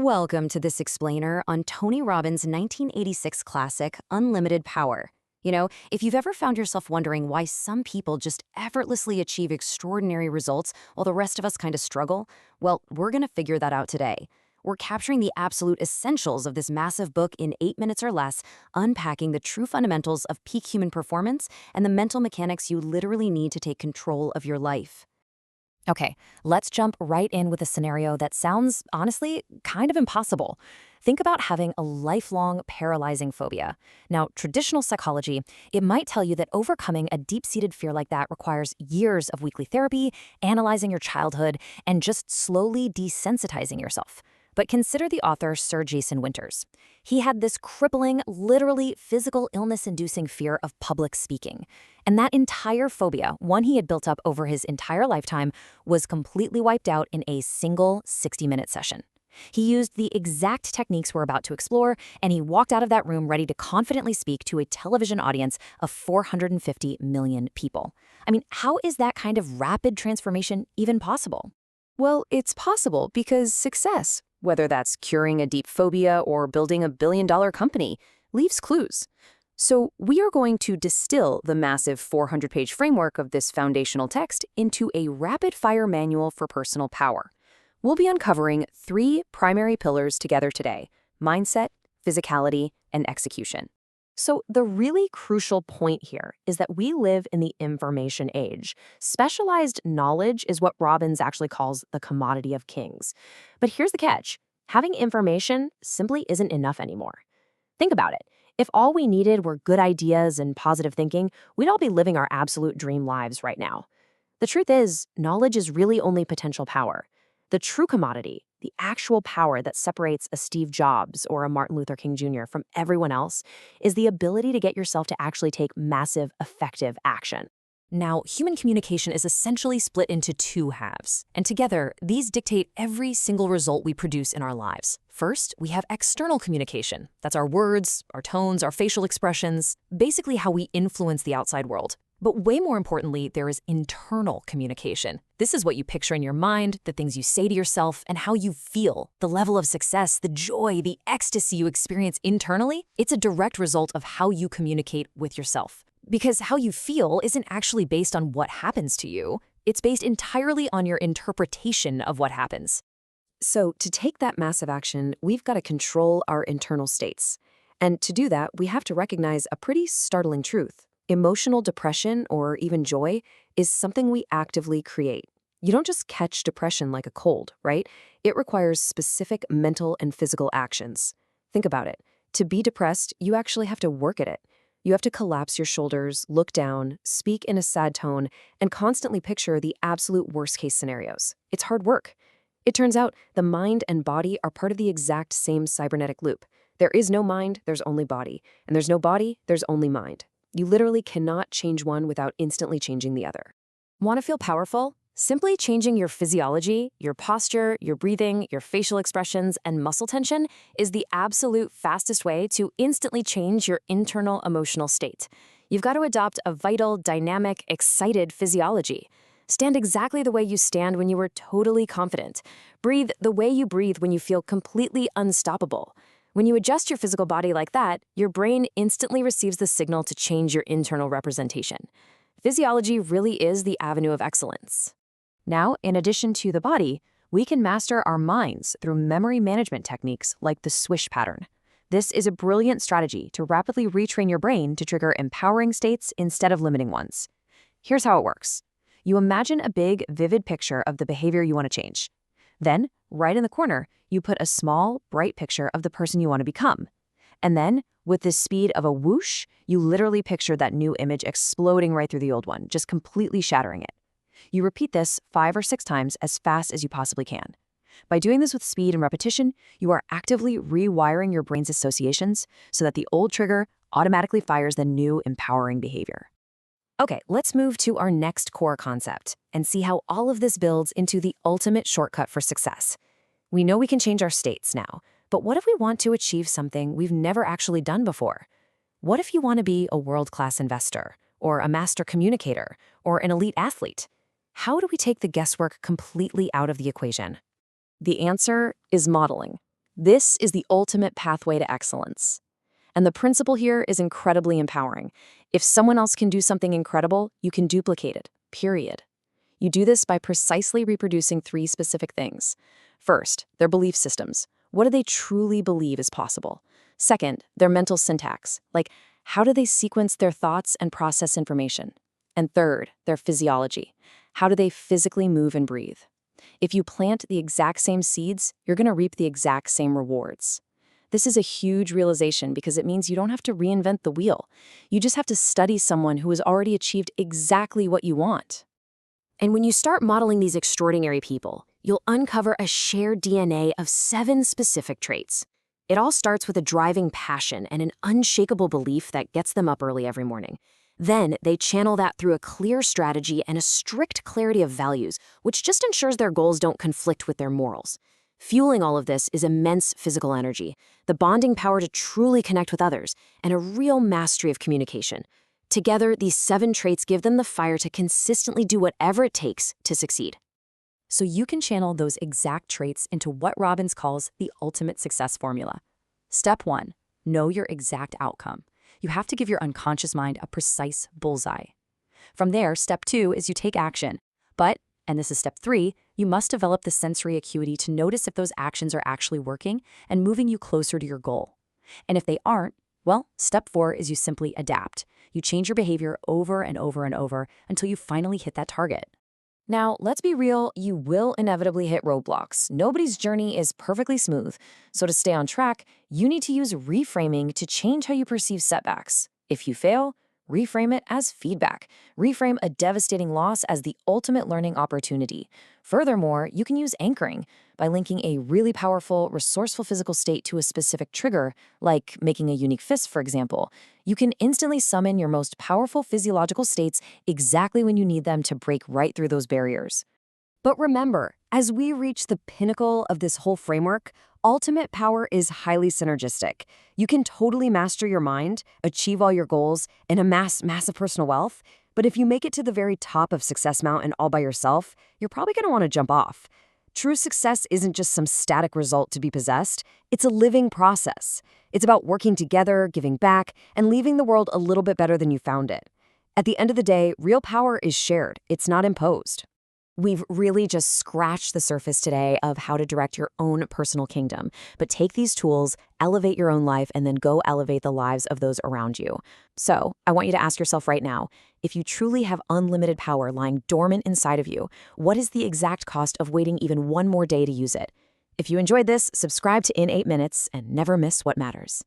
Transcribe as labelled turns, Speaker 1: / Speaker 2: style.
Speaker 1: Welcome to this explainer on Tony Robbins' 1986 classic, Unlimited Power. If you've ever found yourself wondering why some people just effortlessly achieve extraordinary results while the rest of us kind of struggle, well, we're going to figure that out today. We're capturing the absolute essentials of this massive book in 8 minutes or less, unpacking the true fundamentals of peak human performance and the mental mechanics you literally need to take control of your life. Okay, let's jump right in with a scenario that sounds, honestly, kind of impossible. Think about having a lifelong paralyzing phobia. Now, traditional psychology, it might tell you that overcoming a deep-seated fear like that requires years of weekly therapy, analyzing your childhood, and just slowly desensitizing yourself. But consider the author Sir Jason Winters. He had this crippling, literally physical illness-inducing fear of public speaking. And that entire phobia, one he had built up over his entire lifetime, was completely wiped out in a single 60-minute session. He used the exact techniques we're about to explore, and he walked out of that room ready to confidently speak to a television audience of 450 million people. I mean, how is that kind of rapid transformation even possible?
Speaker 2: Well, it's possible because success, whether that's curing a deep phobia or building a billion-dollar company, leaves clues. So we are going to distill the massive 400-page framework of this foundational text into a rapid-fire manual for personal power. We'll be uncovering 3 primary pillars together today: mindset, physicality, and execution. So the really crucial point here is that we live in the information age. Specialized knowledge is what Robbins actually calls the commodity of kings. But here's the catch. Having information simply isn't enough anymore. Think about it. If all we needed were good ideas and positive thinking, we'd all be living our absolute dream lives right now. The truth is, knowledge is really only potential power. The true commodity, the actual power that separates a Steve Jobs or a Martin Luther King Jr. from everyone else, is the ability to get yourself to actually take massive, effective action. Now, human communication is essentially split into 2 halves, and together, these dictate every single result we produce in our lives. First, we have external communication. That's our words, our tones, our facial expressions, basically how we influence the outside world. But way more importantly, there is internal communication. This is what you picture in your mind, the things you say to yourself, and how you feel. The level of success, the joy, the ecstasy you experience internally, it's a direct result of how you communicate with yourself. Because how you feel isn't actually based on what happens to you. It's based entirely on your interpretation of what happens. So to take that massive action, we've got to control our internal states. And to do that, we have to recognize a pretty startling truth. Emotional depression, or even joy, is something we actively create. You don't just catch depression like a cold, right? It requires specific mental and physical actions. Think about it. To be depressed, you actually have to work at it. You have to collapse your shoulders, look down, speak in a sad tone, and constantly picture the absolute worst-case scenarios. It's hard work. It turns out the mind and body are part of the exact same cybernetic loop. There is no mind, there's only body. And there's no body, there's only mind. You literally cannot change one without instantly changing the other. Want to feel powerful? Simply changing your physiology, your posture, your breathing, your facial expressions, and muscle tension is the absolute fastest way to instantly change your internal emotional state. You've got to adopt a vital, dynamic, excited physiology. Stand exactly the way you stand when you are totally confident. Breathe the way you breathe when you feel completely unstoppable. When you adjust your physical body like that, your brain instantly receives the signal to change your internal representation. Physiology really is the avenue of excellence. Now, in addition to the body, we can master our minds through memory management techniques like the swish pattern. This is a brilliant strategy to rapidly retrain your brain to trigger empowering states instead of limiting ones. Here's how it works. You imagine a big, vivid picture of the behavior you want to change. Then, right in the corner, you put a small, bright picture of the person you want to become. And then, with the speed of a whoosh, you literally picture that new image exploding right through the old one, just completely shattering it. You repeat this 5 or 6 times as fast as you possibly can. By doing this with speed and repetition, you are actively rewiring your brain's associations so that the old trigger automatically fires the new, empowering behavior. Okay, let's move to our next core concept and see how all of this builds into the ultimate shortcut for success. We know we can change our states now, but what if we want to achieve something we've never actually done before? What if you want to be a world-class investor, or a master communicator, or an elite athlete? How do we take the guesswork completely out of the equation? The answer is modeling. This is the ultimate pathway to excellence. And the principle here is incredibly empowering. If someone else can do something incredible, you can duplicate it, period. You do this by precisely reproducing 3 specific things. First, their belief systems. What do they truly believe is possible? Second, their mental syntax, like how do they sequence their thoughts and process information? And third, their physiology. How do they physically move and breathe? If you plant the exact same seeds, you're going to reap the exact same rewards. This is a huge realization because it means you don't have to reinvent the wheel. You just have to study someone who has already achieved exactly what you want.
Speaker 1: And when you start modeling these extraordinary people, you'll uncover a shared DNA of 7 specific traits. It all starts with a driving passion and an unshakable belief that gets them up early every morning. Then they channel that through a clear strategy and a strict clarity of values, which just ensures their goals don't conflict with their morals. Fueling all of this is immense physical energy, the bonding power to truly connect with others, and a real mastery of communication. Together, these 7 traits give them the fire to consistently do whatever it takes to succeed.
Speaker 2: So you can channel those exact traits into what Robbins calls the ultimate success formula. Step 1, know your exact outcome. You have to give your unconscious mind a precise bullseye. From there, step 2 is you take action. But, and this is step 3, you must develop the sensory acuity to notice if those actions are actually working and moving you closer to your goal. And if they aren't, well, step 4 is you simply adapt. You change your behavior over and over and over until you finally hit that target. Now, let's be real, you will inevitably hit roadblocks. Nobody's journey is perfectly smooth. So to stay on track, you need to use reframing to change how you perceive setbacks. If you fail, reframe it as feedback. Reframe a devastating loss as the ultimate learning opportunity. Furthermore, you can use anchoring by linking a really powerful, resourceful physical state to a specific trigger, like making a unique fist, for example. You can instantly summon your most powerful physiological states exactly when you need them to break right through those barriers.
Speaker 1: But remember, as we reach the pinnacle of this whole framework, ultimate power is highly synergistic. You can totally master your mind, achieve all your goals, and amass massive personal wealth. But if you make it to the very top of Success Mountain all by yourself, you're probably going to want to jump off. True success isn't just some static result to be possessed. It's a living process. It's about working together, giving back, and leaving the world a little bit better than you found it. At the end of the day, real power is shared. It's not imposed. We've really just scratched the surface today of how to direct your own personal kingdom. But take these tools, elevate your own life, and then go elevate the lives of those around you. So I want you to ask yourself right now, if you truly have unlimited power lying dormant inside of you, what is the exact cost of waiting even one more day to use it? If you enjoyed this, subscribe to In 8 Minutes and never miss what matters.